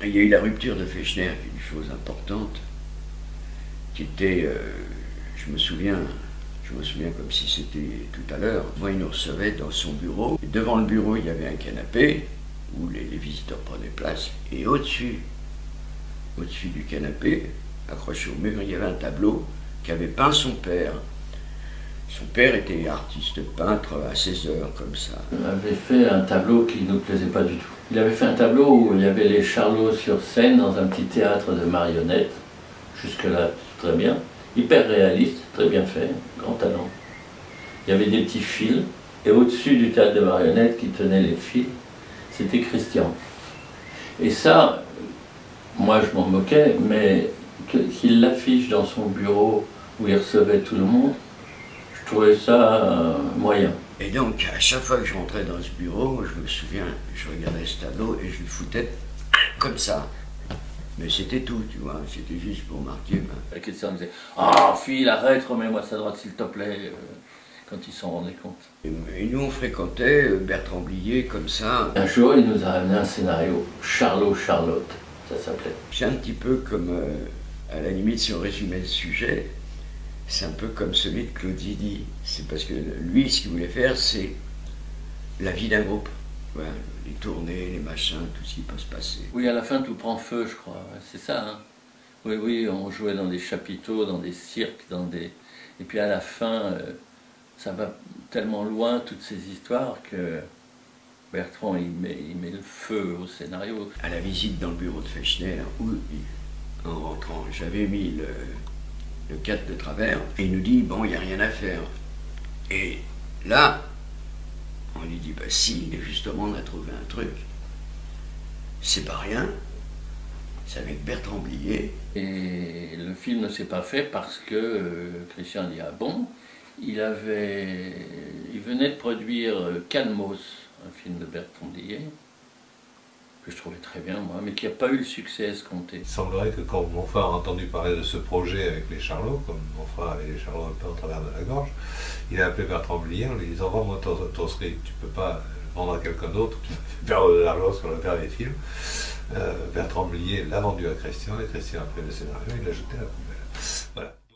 il y a eu la rupture de Fechner, qui est une chose importante, qui était, je me souviens comme si c'était tout à l'heure. Moi, il nous recevait dans son bureau. Et devant le bureau, il y avait un canapé où les visiteurs prenaient place. Et au-dessus du canapé, accroché au mur, il y avait un tableau qu'avait peint son père. Son père était artiste peintre à 16 heures, comme ça. Il avait fait un tableau qui ne nous plaisait pas du tout. Il avait fait un tableau où il y avait les Charlots sur scène dans un petit théâtre de marionnettes. Jusque-là, très bien. Hyper réaliste, très bien fait, grand talent. Il y avait des petits fils, et au-dessus du théâtre de marionnettes qui tenait les fils, c'était Christian. Et ça, moi je m'en moquais, mais qu'il l'affiche dans son bureau où il recevait tout le monde, je trouvais ça moyen. Et donc, à chaque fois que je rentrais dans ce bureau, je me souviens, je regardais ce tableau et je le foutais comme ça. Mais c'était tout, tu vois, c'était juste pour marquer. La Christian disait « Ah, fille, arrête, remets-moi ça droite s'il te plaît », quand ils s'en rendaient compte. Et nous, on fréquentait Bertrand Blier comme ça. Un jour, il nous a amené un scénario, Charlot-Charlotte, ça s'appelait. C'est un petit peu comme, à la limite, si on résumait le sujet, c'est un peu comme celui de Claude Zidi. C'est parce que lui, ce qu'il voulait faire, c'est la vie d'un groupe. Voilà, les tournées, les machins, tout ce qui peut se passer. Oui, à la fin, tout prend feu, je crois. C'est ça, hein. Oui, oui, on jouait dans des chapiteaux, dans des cirques, Et puis à la fin, ça va tellement loin, toutes ces histoires, que Bertrand, il met le feu au scénario. À la visite dans le bureau de Fechner, où, en rentrant, j'avais mis le cadre de travers, et il nous dit, bon, il n'y a rien à faire. Et là, on lui dit, bah si, justement, on a trouvé un truc. C'est pas rien, c'est avec Bertrand Blier. Et le film ne s'est pas fait parce que Christian dit, ah bon, il venait de produire Calmos, un film de Bertrand Blier, que je trouvais très bien, moi, mais qui n'a pas eu le succès escompté. Il semblerait que quand mon frère a entendu parler de ce projet avec les Charlots, comme mon frère avait les Charlots un peu en travers de la gorge, il a appelé Bertrand Blier en lui disant « Vends-moi ton script, tu ne peux pas le vendre à quelqu'un d'autre, tu vas perdre de l'argent sur le faire des films. » Bertrand Blier l'a vendu à Christian, et Christian a pris le scénario et l'a jeté à la poubelle.